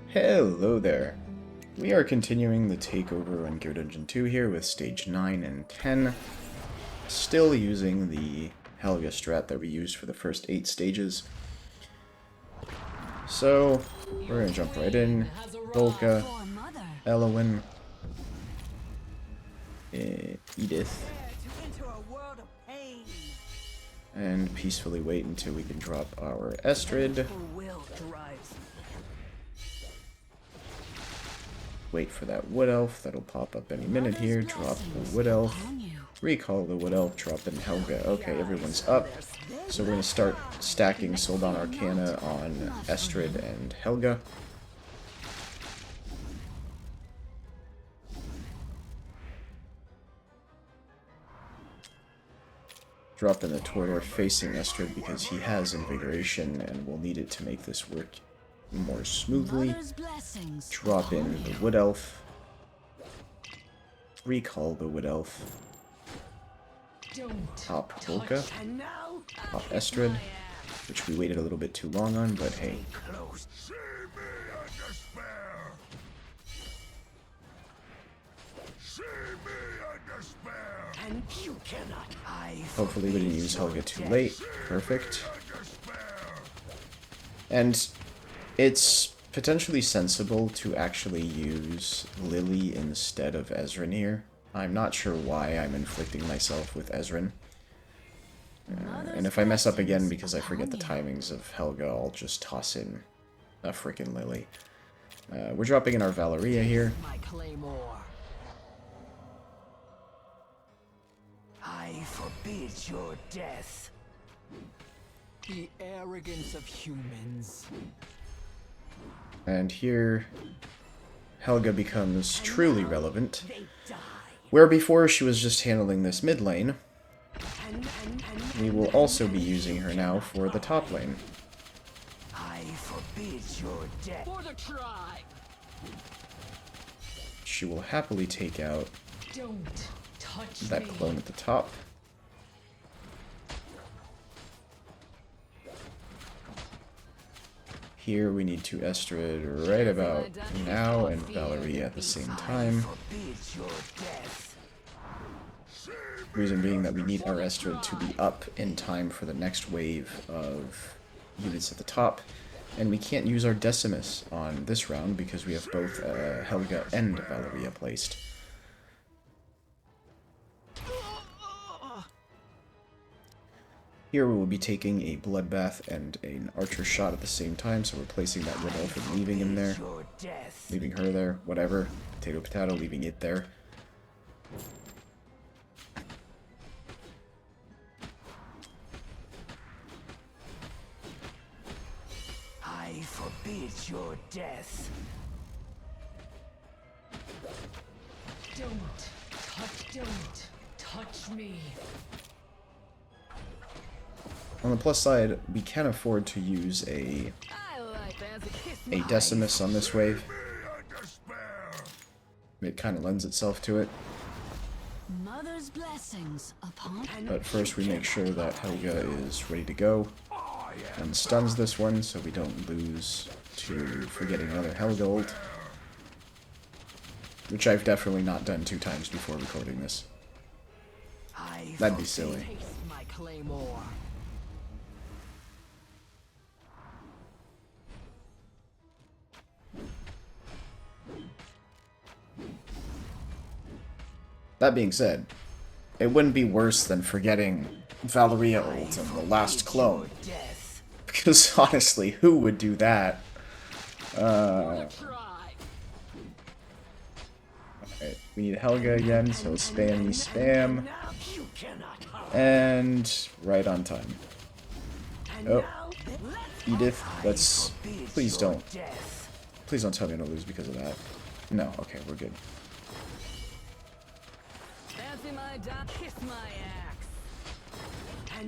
Hello there. We are continuing the Takeover on Gear Dungeon 2 here with stage 9 and 10. Still using the Helga strat that we used for the first 8 stages. So, we're going to jump right in. Volka, Elowyn, Edith, and peacefully wait until we can drop our Estrid. Wait for that Wood Elf, that'll pop up any minute here, drop the Wood Elf, recall the Wood Elf, drop in Helga. Okay, everyone's up, so we're going to start stacking Soulbound Arcana on Estrid and Helga. Drop in the Torodor facing Estrid because he has Invigoration and we'll need it to make this work more smoothly. Drop in the Wood Elf. Recall the Wood Elf. Pop Volka. Pop Estrid, which we waited a little bit too long on, but hey. Hopefully we didn't use Helga too late. Perfect. And it's potentially sensible to actually use Lili instead of Ezryn here. I'm not sure why I'm inflicting myself with Ezryn. And if I mess up again because I forget the timings of Helga, I'll just toss in a frickin' Lili. We're dropping in our Valeriya here. I forbid your death. The arrogance of humans. And here, Helga becomes truly relevant. Where before she was just handling this mid lane, we will also be using her now for the top lane. I forbid your death. For the tribe. She will happily take out that me. clone at the top. Here we need to Estrid right about now and Valeriya at the same time. Reason being that we need our Estrid to be up in time for the next wave of units at the top. And we can't use our Decimus on this round because we have both Helga and Valeriya placed. Here we will be taking a Bloodbath and an Archer shot at the same time, so we're placing that Wood Elf and leaving him there. Leaving her there, whatever. Potato, potato, leaving it there. I forbid your death. Don't touch me. On the plus side, we can afford to use a Decimus on this wave. It kind of lends itself to it. But first we make sure that Helga is ready to go and stuns this one so we don't lose to forgetting another Helga ult. Which I've definitely not done 2 times before recording this. That'd be silly. That being said, it wouldn't be worse than forgetting Valeriya ult and the last clone. Because honestly, who would do that? Alright, we need Helga again, so spammy spam. And right on time. Oh, Edith, let's... Please don't tell me I'm gonna lose because of that. No, okay, we're good.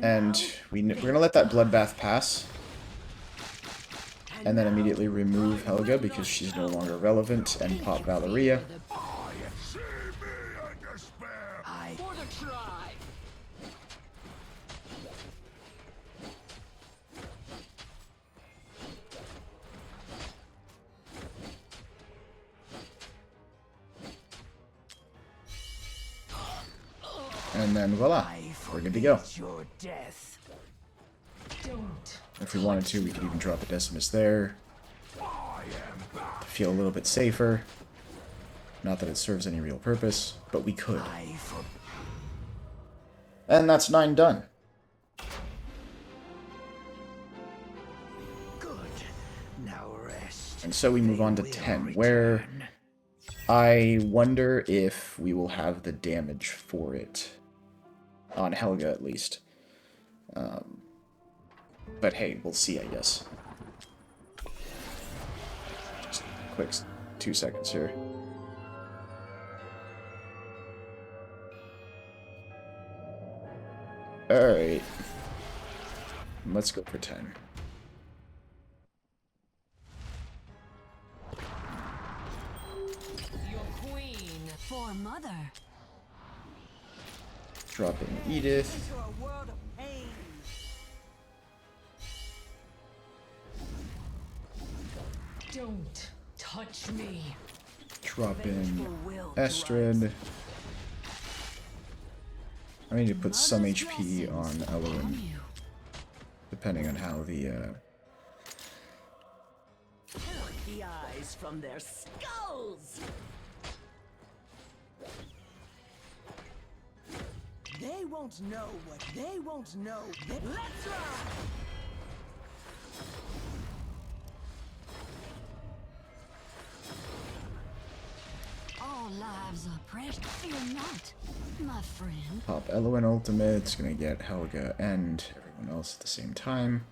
And we're gonna let that Bloodbath pass. And then immediately remove Helga because she's no longer relevant and pop Valeriya. And then voila, we're good to go. Your death. If we wanted to, we could even drop a Decimus there to feel a little bit safer. Not that it serves any real purpose, but we could. And that's 9 done. Good. Now rest. And so we move on to 10, where I wonder if we will have the damage for it. On Helga, at least. But hey, we'll see, I guess. Just a quick 2 seconds here. Alright. Let's go for 10. Your queen for mother. Drop in Edith. Into a world of pain. Don't touch me. Drop in Estrid. I need to put some HP on Elowyn, depending on how the The eyes from their skulls. They won't know what they won't know. Let's ride! All lives are precious. Fear not, my friend. pop Elowyn ultimate. It's gonna get Helga and everyone else at the same time.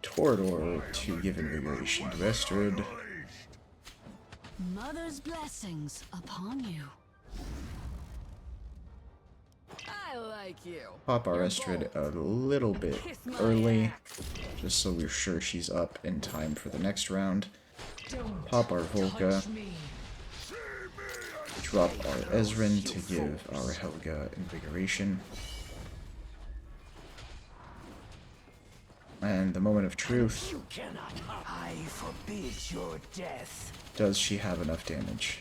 Torodor to give invigoration to Estrid. Mother's blessings upon you. I like you. Pop our Estrid a little bit early, just so we're sure she's up in time for the next round. Pop our Volka. Drop our Ezryn to give our Helga invigoration. And the moment of truth. You cannot. I forbid your death. Does she have enough damage?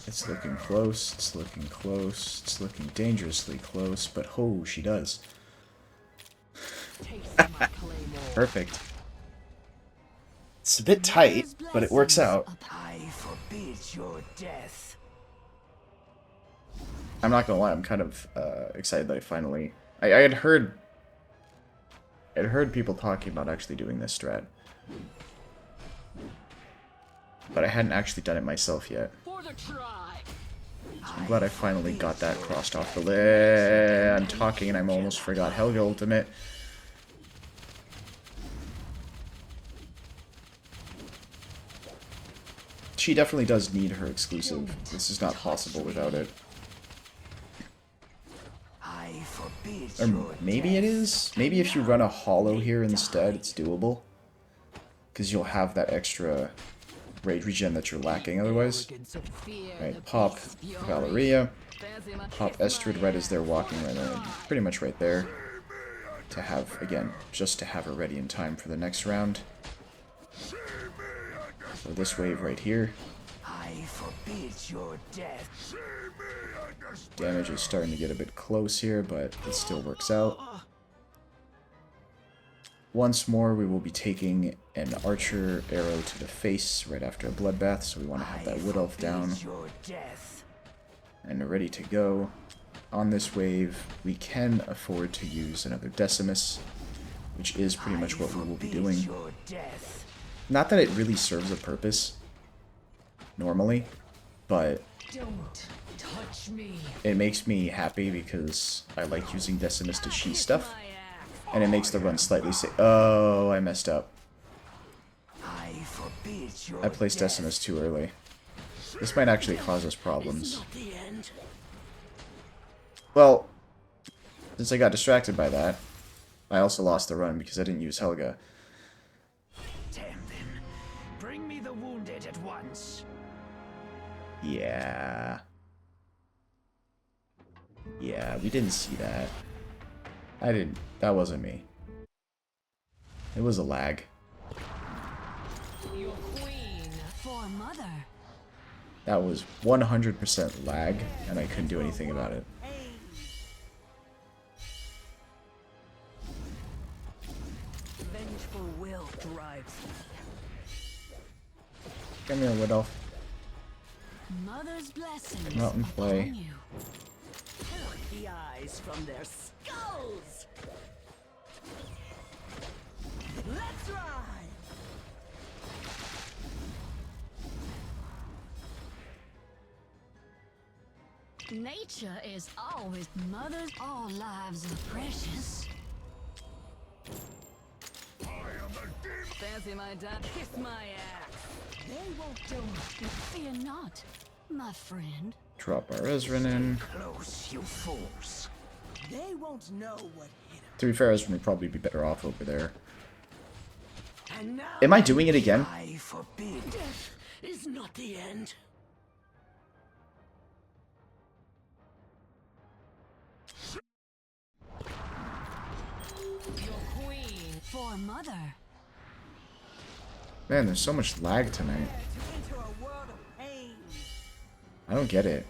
It's looking close, it's looking close, it's looking dangerously close, but oh, she does. Perfect. It's a bit tight, but it works out. I forbid your death. I'm not gonna lie, I'm kind of excited that I finally... I had heard people talking about actually doing this strat. But I hadn't actually done it myself yet. So I'm glad I finally got that crossed off the list. I'm talking and I almost forgot Helga ultimate. She definitely does need her exclusive. This is not possible without it. Or maybe it is? Maybe if you run a hollow here instead, it's doable. Because you'll have that extra rage regen that you're lacking otherwise. Right, pop Valeriya. Pop Estrid right as they're walking right there. Pretty much right there. To have, again, just to have her ready in time for the next round. So this wave right here. I forbid your death. Damage is starting to get a bit close here, but it still works out. Once more, we will be taking an archer arrow to the face right after a bloodbath, so we want to have that wood elf down and ready to go. On this wave, we can afford to use another Decimus, which is pretty much what we will be doing. Not that it really serves a purpose, normally, but it makes me happy because I like using Decimus to sheath stuff. And it makes the run slightly oh, I messed up. I placed Decimus too early. This might actually cause us problems. Well, since I got distracted by that, I also lost the run because I didn't use Helga. Damn them. Bring me the wounded at once. Yeah. Yeah, we didn't see that. That wasn't me. It was a lag. Your queen for mother. That was 100% lag, and I couldn't do anything about it. Vengeful will drives me. Come here, Wood Elf. Mother's blessings Come out and play. upon you. The eyes from their skulls. Let's ride. Nature is always mother's. All lives are precious. Fancy my dad? Kiss my axe. They won't do it. Fear not, my friend. Drop our Ezryn in. Close, you fools. They won't know what hit them. To be fair, Ezryn would probably be better off over there. And now Am I doing it again? I forbid. Death is not the end. Your queen for mother. Man, there's so much lag tonight. To enter a world of pain. I don't get it.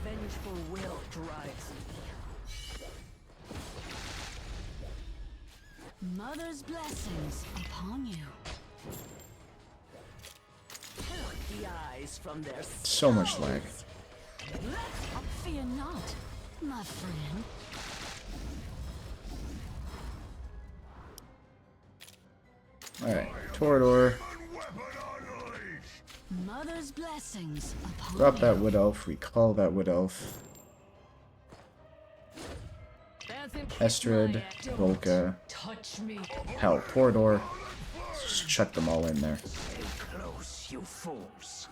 Vengeful will drives me. Mother's blessings upon you. The eyes from their So much lag. Fear not, my friend. Alright, Torodor. Mother's blessings upon Drop you. that Wood Elf. Recall that Wood Elf. Estrid. Volka. Touch me. Hell, Torodor. Just chuck them all in there. Stay close, you fools.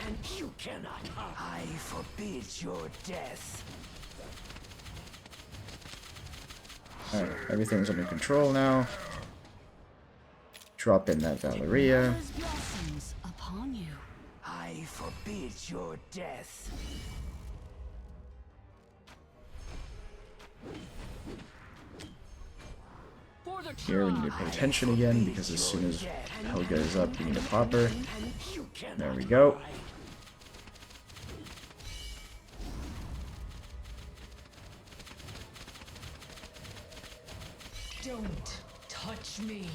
And you cannot harm. I forbid your death. Alright, everything's under control now. Drop in that Valeriya. Mother's blessings upon you. I forbid your death. Here we need to pay attention again, because as soon as Helga is up, we need to pop her. And you cannot There we go. hide. Don't touch me.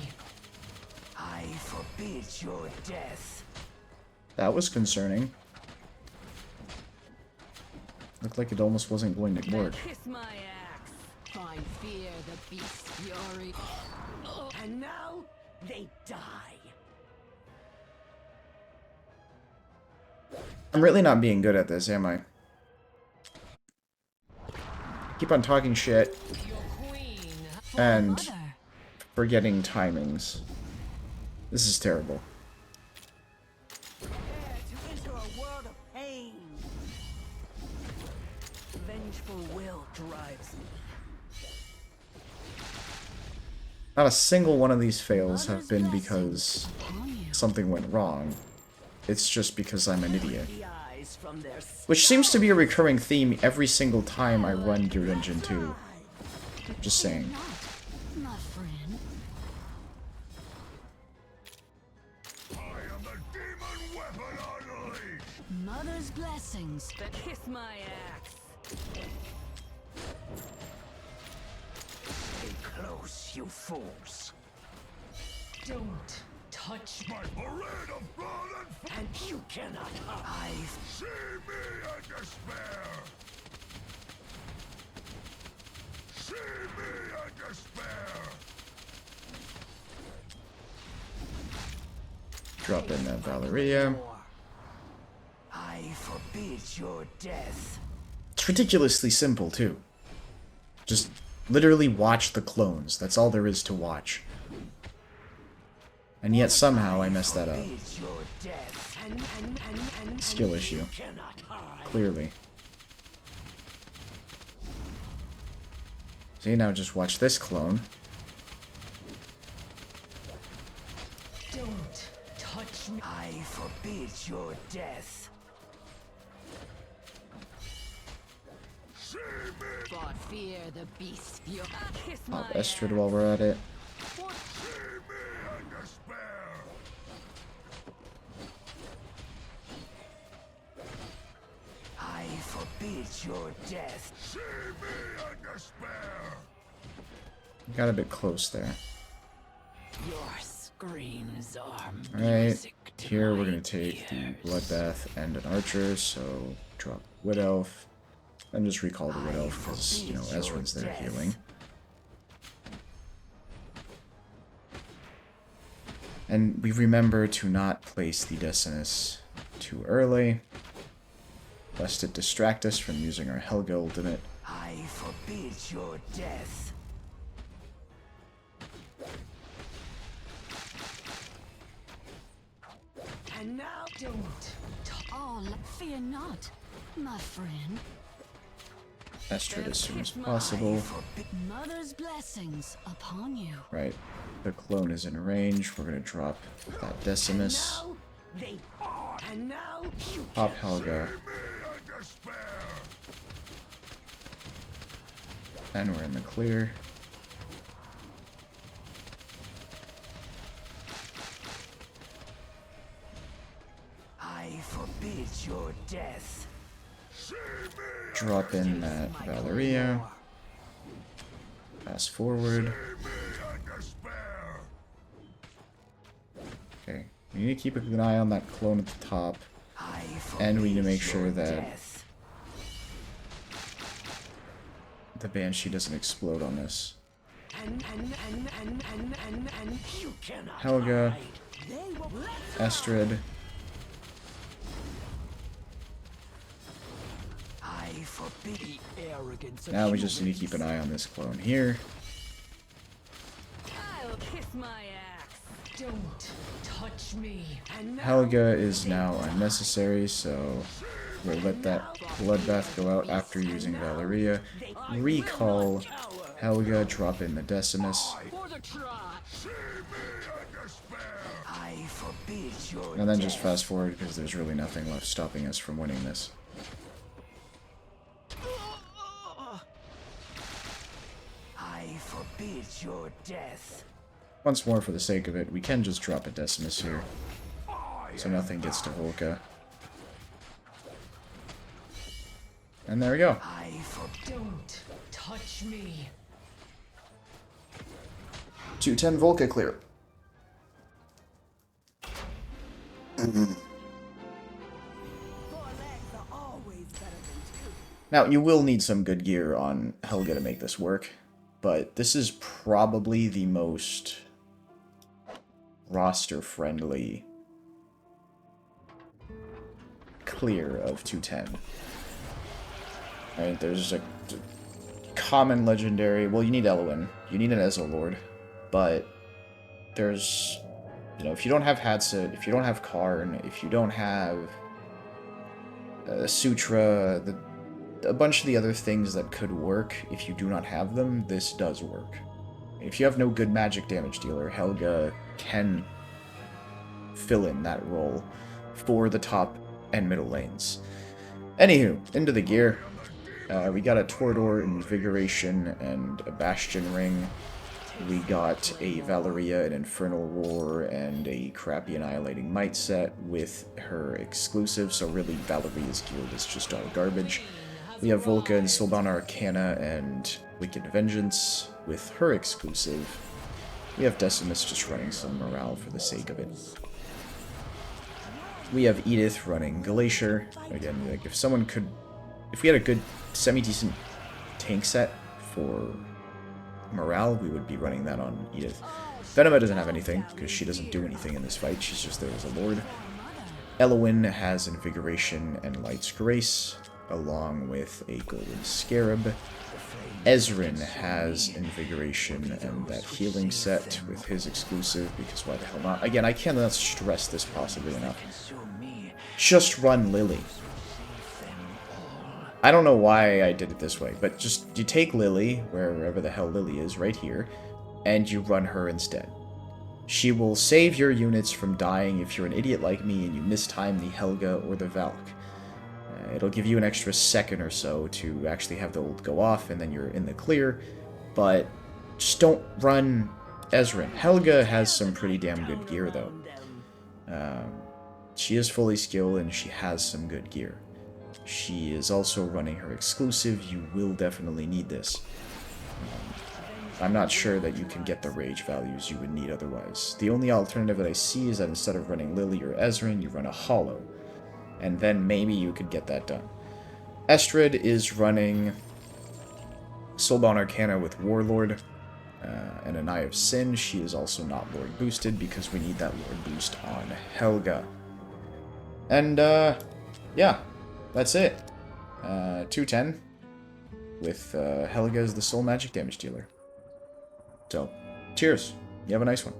I forbid your death. That was concerning. Looked like it almost wasn't going to work. Kiss my axe. Find fear the beast's fury. And now they die. I'm really not being good at this, am I? Keep on talking shit Your queen for and mother. forgetting timings. This is terrible. Dare to enter a world of pain. Vengeful will drives me. Not a single one of these fails have been because Upon you. something went wrong. It's just because I'm an idiot. The eyes from their Which seems to be a recurring theme every single time I run through Dungeon 2. Just saying. Not, my friend. Mother's blessings. Kiss my axe. Stay close, you fools. Don't touch me. And you cannot hide. See me in despair. See me in despair. Drop in that Valeriya. I forbid your death. It's ridiculously simple, too. Just literally watch the clones. That's all there is to watch. And yet somehow I messed that up. Forbid your death. And Skill issue. you cannot hide. Clearly. See, now just watch this clone. Don't touch me. I forbid your death. For fear the beast's fury. Kiss my Pop Estrid while we're at it. I forbid your death. See me in despair. Got a bit close there. Your screams are Alright, music to here we're my going to take ears. the Bloodbath and an Archer, so drop Wood Elf, and just recall the Wood Elf because, you know, Ezryn's there healing. And we remember to not place the Decimus too early, lest it distract us from using our Helga ultimate. I forbid your death. And now don't. All fear not, my friend. Estrid as soon as possible. Mother's blessings upon you. Right, the clone is in range. We're going to drop that Decimus. Now they are. And now you Pop Helga. And we're in the clear. I forbid your death. Drop in that Valeriya. Fast forward. Okay, we need to keep an eye on that clone at the top. And we need to make sure that the Banshee doesn't explode on this. Helga. Estrid. Now we just need to keep an eye on this clone here. I'll kiss my axe. Don't touch me. Helga is now unnecessary, so we'll let that Bloodbath go out after using Valeriya. Recall Helga, drop in the Decimus. And then just fast forward because there's really nothing left stopping us from winning this. I forbid your death. Once more, for the sake of it, we can just drop a Decimus here, so nothing gets to Volka. And there we go. Don't touch me. 210 Volka clear. Now, you will need some good gear on Helga to make this work, but this is probably the most roster-friendly clear of 210. Right, there's a common legendary. Well, you need Elowyn. You need an Lord, but there's, you know, if you don't have Hatssut, if you don't have Karn, if you don't have Sutra, a bunch of the other things that could work, if you do not have them, this does work. If you have no good magic damage dealer, Helga can fill in that role for the top and middle lanes. Anywho, into the gear. We got a Torodor Invigoration and a Bastion Ring. We got a Valeriya, an Infernal Roar, and a crappy Annihilating Might set with her exclusive, so really Valeriya's guild is just all garbage. We have Volka and Sylvan Arcana and Wicked Vengeance with her exclusive. We have Decimus just running some morale for the sake of it. We have Edith running Glacier. Again, like if someone could... If we had a good, semi-decent tank set for morale, we would be running that on Edith. Venoma doesn't have anything, because she doesn't do anything in this fight. She's just there as a lord. Elowyn has Invigoration and Light's Grace, along with a Golden Scarab. Ezryn has Invigoration and that healing set with his exclusive, because why the hell not? Again, I cannot stress this possibly enough. Just run Lili. I don't know why I did it this way, but just you take Lili, wherever the hell Lili is, right here, and you run her instead. She will save your units from dying if you're an idiot like me and you mistime the Helga or the Valk. It'll give you an extra second or so to actually have the ult go off, and then you're in the clear, but just don't run Ezryn. Helga has some pretty damn good gear, though. She is fully skilled, and she has some good gear. She is also running her exclusive. You will definitely need this. I'm not sure that you can get the rage values you would need otherwise. The only alternative that I see is that instead of running Lili or Ezryn, you run a Hollow. And then maybe you could get that done. Estrid is running Soulbound Arcana with Warlord and an Eye of Sin. She is also not Lord boosted because we need that Lord boost on Helga. And, yeah, that's it. 210 with Helga as the sole magic damage dealer. So, cheers. You have a nice one.